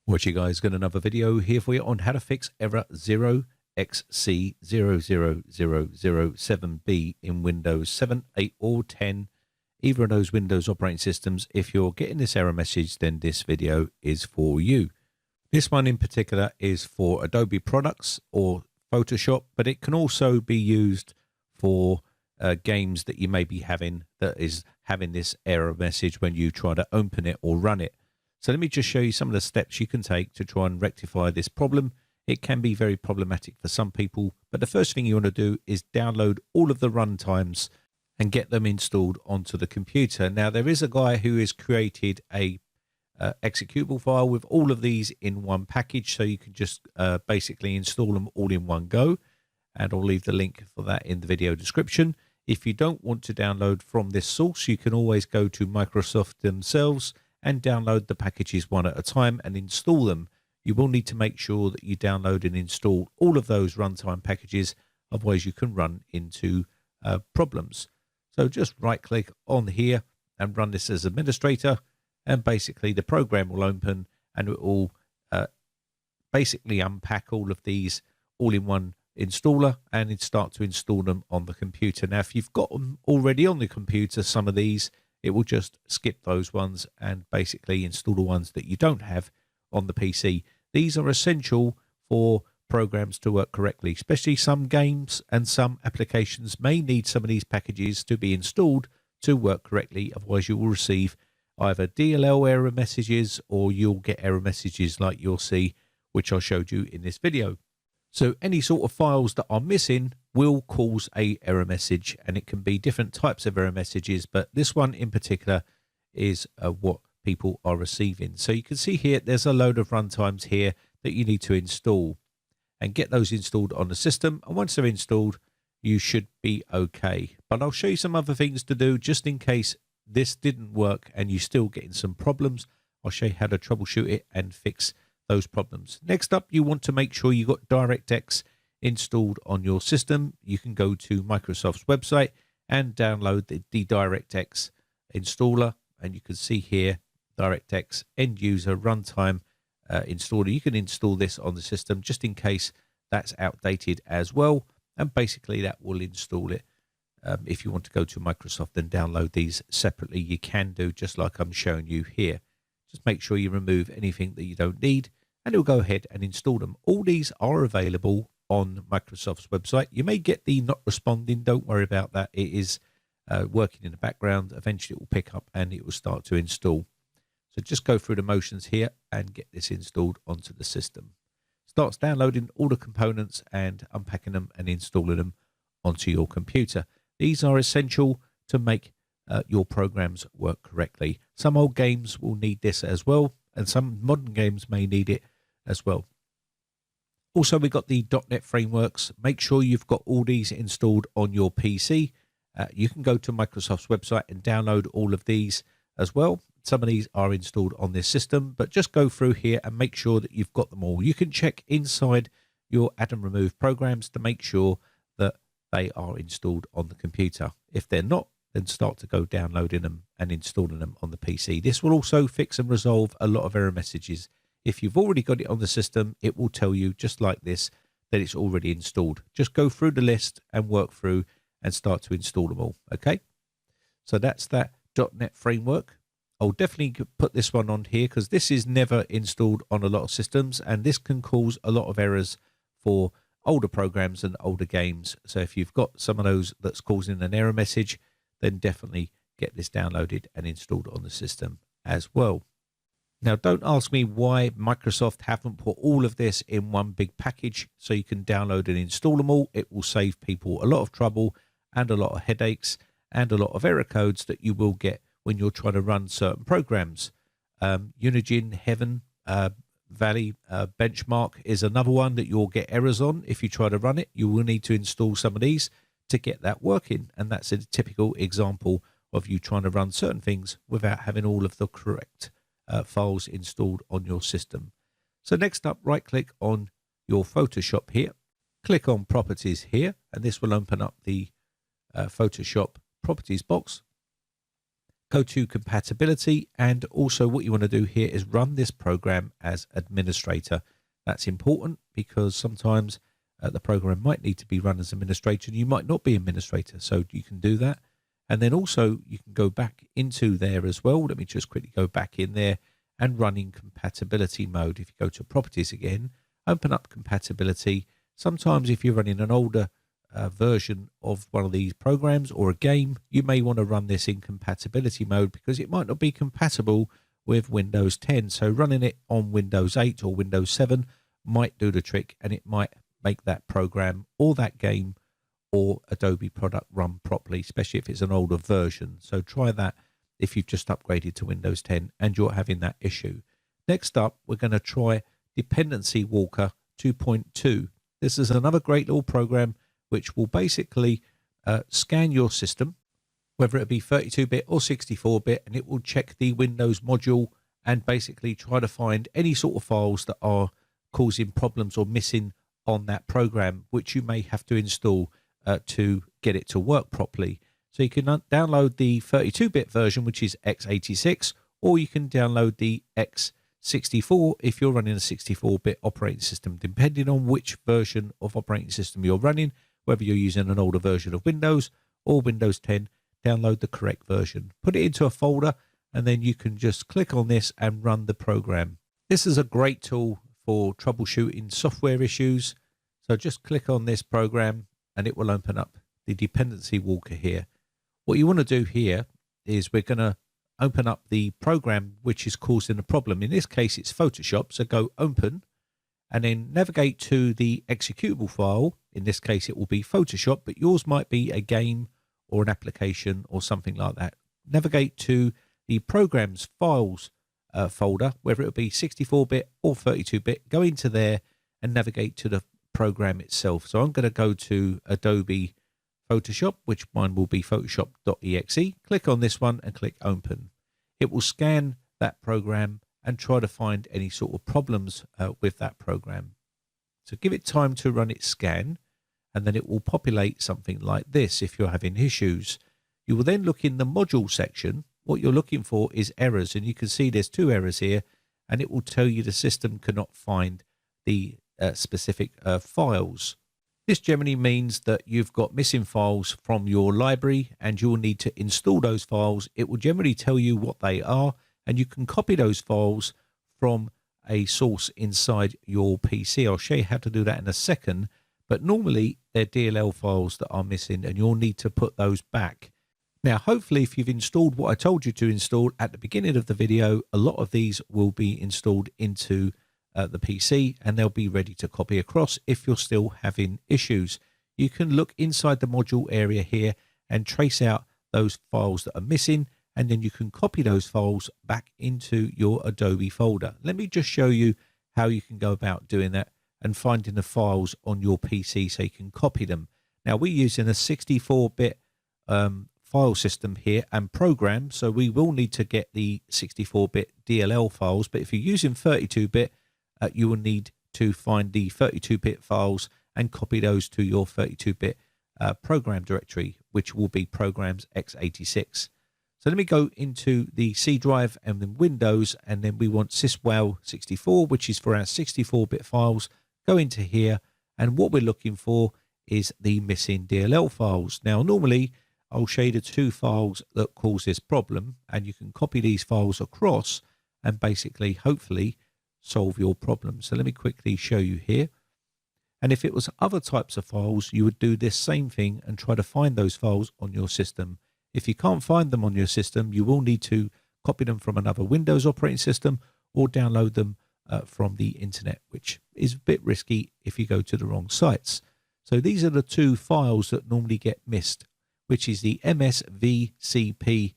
What you guys, got another video here for you on how to fix error 0xc000007b in Windows 7, 8 or 10, either of those Windows operating systems. If you're getting this error message, then this video is for you. This one in particular is for Adobe products or Photoshop, but it can also be used for games that you may be having that is having this error message when you try to open it or run it. So let me just show you some of the steps you can take to try and rectify this problem. It can be very problematic for some people, but the first thing you want to do is download all of the runtimes and get them installed onto the computer. Now, there is a guy who has created a executable file with all of these in one package, so you can just basically install them all in one go, and I'll leave the link for that in the video description. If you don't want to download from this source, you can always go to Microsoft themselves and download the packages one at a time and install them. You will need to make sure that you download and install all of those runtime packages, otherwise you can run into problems. So just right click on here and run this as administrator, and basically the program will open and it will basically unpack all of these all in one installer and start to install them on the computer. Now, if you've got them already on the computer, some of these, it will just skip those ones and basically install the ones that you don't have on the PC. These are essential for programs to work correctly, especially some games and some applications may need some of these packages to be installed to work correctly. Otherwise, you will receive either DLL error messages or you'll get error messages like you'll see, which I showed you in this video. So any sort of files that are missing will cause a error message, and it can be different types of error messages, but this one in particular is what people are receiving. So you can see here there's a load of runtimes here that you need to install and get those installed on the system, and once they're installed you should be okay. But I'll show you some other things to do just in case this didn't work and you're still getting some problems. I'll show you how to troubleshoot it and fix those problems. Next up, you want to make sure you got DirectX installed on your system. You can go to Microsoft's website and download the DirectX installer, and you can see here DirectX end user runtime installer. You can install this on the system just in case that's outdated as well, and basically that will install it. If you want to go to Microsoft and download these separately, you can do just like I'm showing you here. Just make sure you remove anything that you don't need, and it'll go ahead and install them. All these are available on Microsoft's website. You may get the not responding. Don't worry about that. It is working in the background. Eventually it will pick up and it will start to install. So just go through the motions here and get this installed onto the system. Starts downloading all the components and unpacking them and installing them onto your computer. These are essential to make your programs work correctly. Some old games will need this as well, and some modern games may need it as well. Also, we got the .NET frameworks. Make sure you've got all these installed on your PC. You can go to Microsoft's website and download all of these as well. Some of these are installed on this system, but just go through here and make sure that you've got them all. You can check inside your add and remove programs to make sure that they are installed on the computer. If they're not, then start to go downloading them and installing them on the PC. This will also fix and resolve a lot of error messages. If you've already got it on the system, it will tell you just like this that it's already installed. Just go through the list and work through and start to install them all. Okay, so that's that .NET framework. I'll definitely put this one on here because this is never installed on a lot of systems, and this can cause a lot of errors for older programs and older games. So if you've got some of those that's causing an error message, then definitely get this downloaded and installed on the system as well. Now, don't ask me why Microsoft haven't put all of this in one big package so you can download and install them all. It will save people a lot of trouble and a lot of headaches and a lot of error codes that you will get when you're trying to run certain programs. Unigine, Heaven, Valley, Benchmark is another one that you'll get errors on. If you try to run it, you will need to install some of these to get that working, and that's a typical example of you trying to run certain things without having all of the correct files installed on your system. So next up, right click on your Photoshop here, click on Properties here, and this will open up the Photoshop Properties box. go to compatibility, and also what you want to do here is run this program as administrator. That's important because sometimes the program might need to be run as administrator and you might not be administrator, so you can do that. And then also you can go back into there as well. Let me just quickly go back in there and run in compatibility mode. If you go to properties again, open up compatibility. Sometimes if you're running an older version of one of these programs or a game, you may want to run this in compatibility mode because it might not be compatible with Windows 10. So running it on Windows 8 or Windows 7 might do the trick, and it might make that program or that game or Adobe product run properly, especially if it's an older version. So try that if you've just upgraded to Windows 10 and you're having that issue. Next up, we're going to try Dependency Walker 2.2. This is another great little program which will basically scan your system, whether it be 32-bit or 64-bit, and it will check the Windows module and basically try to find any sort of files that are causing problems or missing on that program, which you may have to install to get it to work properly. So you can download the 32-bit version, which is x86, or you can download the x64 if you're running a 64-bit operating system, depending on which version of operating system you're running, whether you're using an older version of Windows or Windows 10, download the correct version. Put it into a folder, and then you can just click on this and run the program. This is a great tool for troubleshooting software issues. So just click on this program and it will open up the Dependency Walker here. What you want to do here is we're going to open up the program which is causing the problem. In this case, it's Photoshop. So go open and then navigate to the executable file. In this case, it will be Photoshop, but yours might be a game or an application or something like that. Navigate to the programs files folder, whether it be 64-bit or 32-bit. Go into there and navigate to the program itself. So I'm going to go to Adobe Photoshop, which mine will be photoshop.exe. Click on this one and click open. It will scan that program and try to find any sort of problems with that program. So give it time to run its scan, and then it will populate something like this if you're having issues. You will then look in the module section. What you're looking for is errors, and you can see there's 2 errors here, and it will tell you the system cannot find the specific files. This generally means that you've got missing files from your library and you'll need to install those files. It will generally tell you what they are, and you can copy those files from a source inside your PC. I'll show you how to do that in a second, but normally they're DLL files that are missing and you'll need to put those back. Now, hopefully, if you've installed what I told you to install at the beginning of the video, a lot of these will be installed into the PC and they'll be ready to copy across if you're still having issues. You can look inside the module area here and trace out those files that are missing, and then you can copy those files back into your Adobe folder. Let me just show you how you can go about doing that and finding the files on your PC so you can copy them. Now, we're using a 64-bit file system here and program, so we will need to get the 64-bit DLL files, but if you're using 32-bit, you will need to find the 32-bit files and copy those to your 32-bit program directory, which will be programs x86. So let me go into the C drive and then Windows, and then we want syswal64, which is for our 64-bit files. Go into here, and what we're looking for is the missing DLL files. Now, normally I'll show you the 2 files that cause this problem, and you can copy these files across and basically, hopefully, solve your problem. So let me quickly show you here. And if it was other types of files, you would do this same thing and try to find those files on your system. If you can't find them on your system, you will need to copy them from another Windows operating system or download them from the internet, which is a bit risky if you go to the wrong sites. So these are the 2 files that normally get missed, which is the MSVCP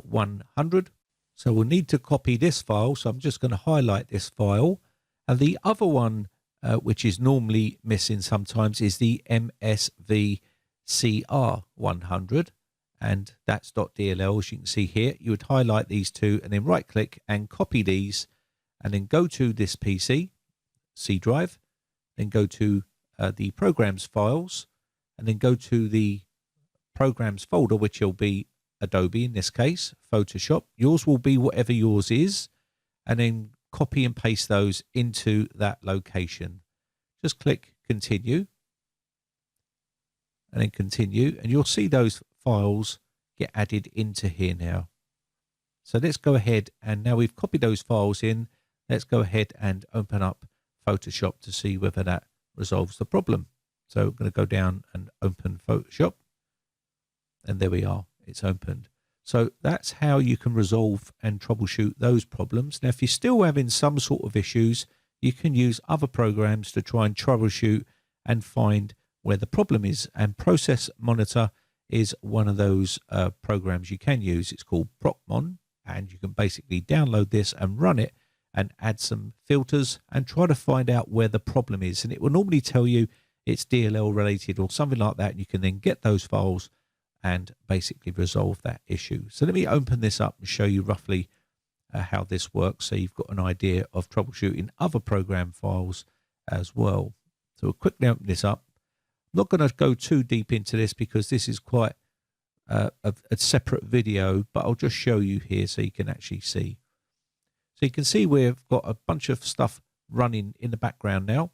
100. So we'll need to copy this file. So I'm just going to highlight this file. And the other one, which is normally missing sometimes, is the MSVCR100. And that's .dll, as you can see here. You would highlight these 2 and then right click and copy these, and then go to this PC, C drive, then go to the programs files, and then go to the programs folder, which will be Adobe in this case, Photoshop. Yours will be whatever yours is, and then copy and paste those into that location. Just click continue and then continue, and you'll see those files get added into here now. So let's go ahead, and now we've copied those files in, let's go ahead and open up Photoshop to see whether that resolves the problem. So I'm going to go down and open Photoshop, and there we are, it's opened. So that's how you can resolve and troubleshoot those problems. Now, if you're still having some sort of issues, you can use other programs to try and troubleshoot and find where the problem is. And Process Monitor is one of those programs you can use. It's called Procmon, and you can basically download this and run it and add some filters and try to find out where the problem is. And it will normally tell you it's DLL related or something like that. And you can then get those files and basically resolve that issue. So let me open this up and show you roughly how this works, so you've got an idea of troubleshooting other program files as well. So we'll quickly open this up. I'm not going to go too deep into this because this is quite a separate video, but I'll just show you here so you can actually see. So you can see we've got a bunch of stuff running in the background now.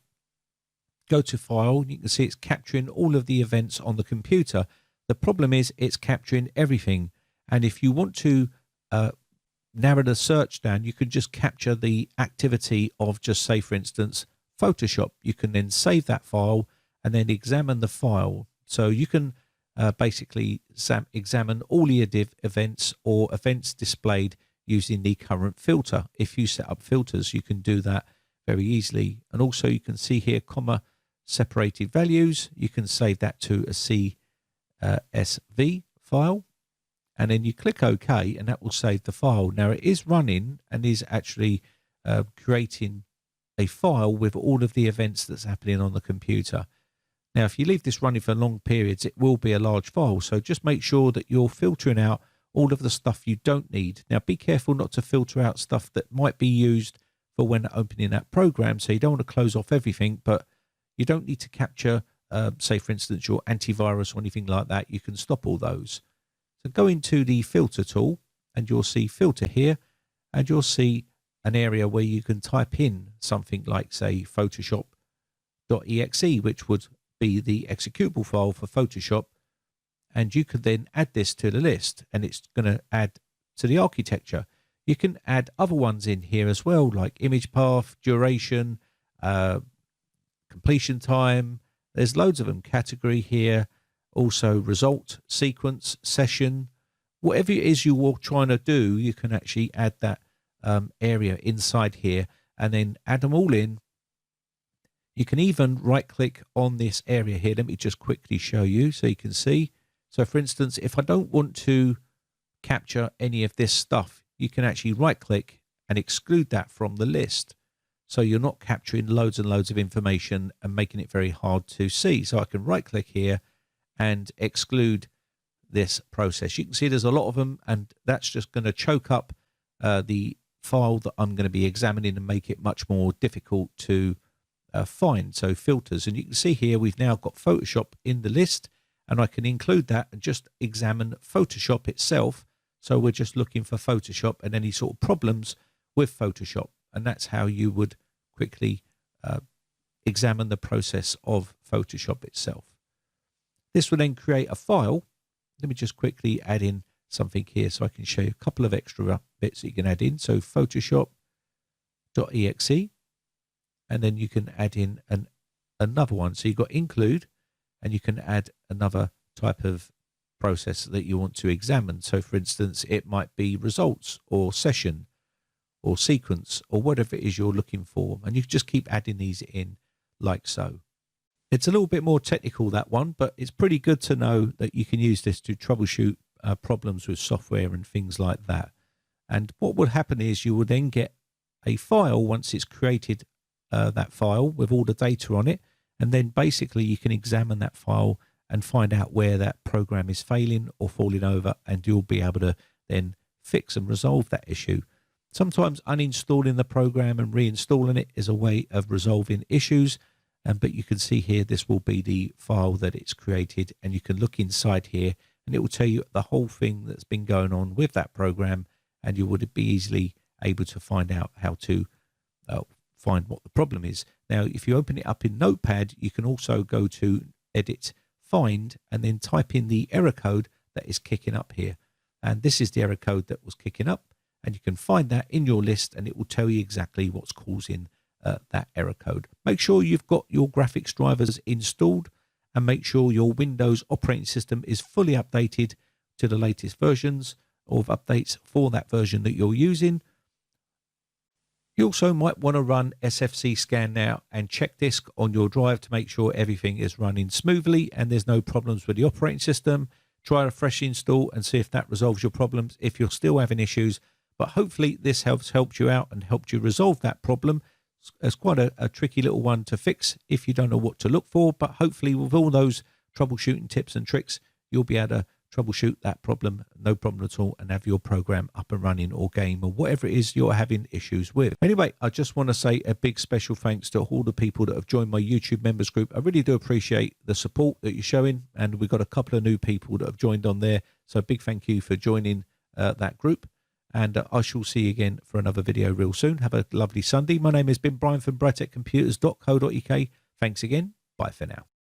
Go to File, you can see it's capturing all of the events on the computer. The problem is it's capturing everything. And if you want to narrow the search down, you can just capture the activity of, just say, for instance, Photoshop. You can then save that file and then examine the file. So you can basically examine all the events or events displayed using the current filter. If you set up filters, you can do that very easily. And also you can see here, comma separated values. You can save that to a CSV file, and then you click OK, and that will save the file. Now it is running and is actually creating a file with all of the events that's happening on the computer. Now if you leave this running for long periods, it will be a large file, so just make sure that you're filtering out all of the stuff you don't need. Now be careful not to filter out stuff that might be used for when opening that program, so you don't want to close off everything, but you don't need to capture say for instance your antivirus or anything like that. You can stop all those. So go into the filter tool and you'll see filter here, and you'll see an area where you can type in something like, say, Photoshop.exe, which would be the executable file for Photoshop, and you could then add this to the list, and it's going to add to the architecture. You can add other ones in here as well, like image path, duration, completion time. There's loads of them. Category here, also result, sequence, session, whatever it is you are trying to do, you can actually add that area inside here and then add them all in. You can even right click on this area here. Let me just quickly show you so you can see. So for instance, if I don't want to capture any of this stuff, you can actually right click and exclude that from the list. So you're not capturing loads and loads of information and making it very hard to see. So I can right click here and exclude this process. You can see there's a lot of them, and that's just going to choke up the file that I'm going to be examining and make it much more difficult to find. So filters, and you can see here we've now got Photoshop in the list, and I can include that and just examine Photoshop itself. So we're just looking for Photoshop and any sort of problems with Photoshop. And that's how you would quickly examine the process of Photoshop itself. This will then create a file. Let me just quickly add in something here so I can show you a couple of extra bits that you can add in. So Photoshop.exe, and then you can add in another one. So you've got include, and you can add another type of process that you want to examine. So for instance, it might be results or session or sequence or whatever it is you're looking for, and you just keep adding these in like so. It's a little bit more technical, that one, but it's pretty good to know that you can use this to troubleshoot problems with software and things like that. And what will happen is you will then get a file once it's created, that file with all the data on it, and then basically you can examine that file and find out where that program is failing or falling over, and you'll be able to then fix and resolve that issue. Sometimes uninstalling the program and reinstalling it is a way of resolving issues, but you can see here this will be the file that it's created, and you can look inside here and it will tell you the whole thing that's been going on with that program, and you would be easily able to find out how to find what the problem is. Now, if you open it up in Notepad, you can also go to Edit, Find, and then type in the error code that is kicking up here. And this is the error code that was kicking up, and you can find that in your list, and it will tell you exactly what's causing that error code. Make sure you've got your graphics drivers installed, and make sure your Windows operating system is fully updated to the latest versions of updates for that version that you're using. You also might want to run SFC scan now and check disk on your drive to make sure everything is running smoothly and there's no problems with the operating system. Try a fresh install and see if that resolves your problems if you're still having issues. But hopefully this has helped you out and helped you resolve that problem. It's quite a tricky little one to fix if you don't know what to look for, but hopefully with all those troubleshooting tips and tricks, you'll be able to troubleshoot that problem, no problem at all, and have your program up and running or game or whatever it is you're having issues with. Anyway, I just want to say a big special thanks to all the people that have joined my YouTube members group. I really do appreciate the support that you're showing, and we've got a couple of new people that have joined on there, so a big thank you for joining that group. And I shall see you again for another video real soon. Have a lovely Sunday. My name has been Brian from brightechcomputers.co.uk. Thanks again. Bye for now.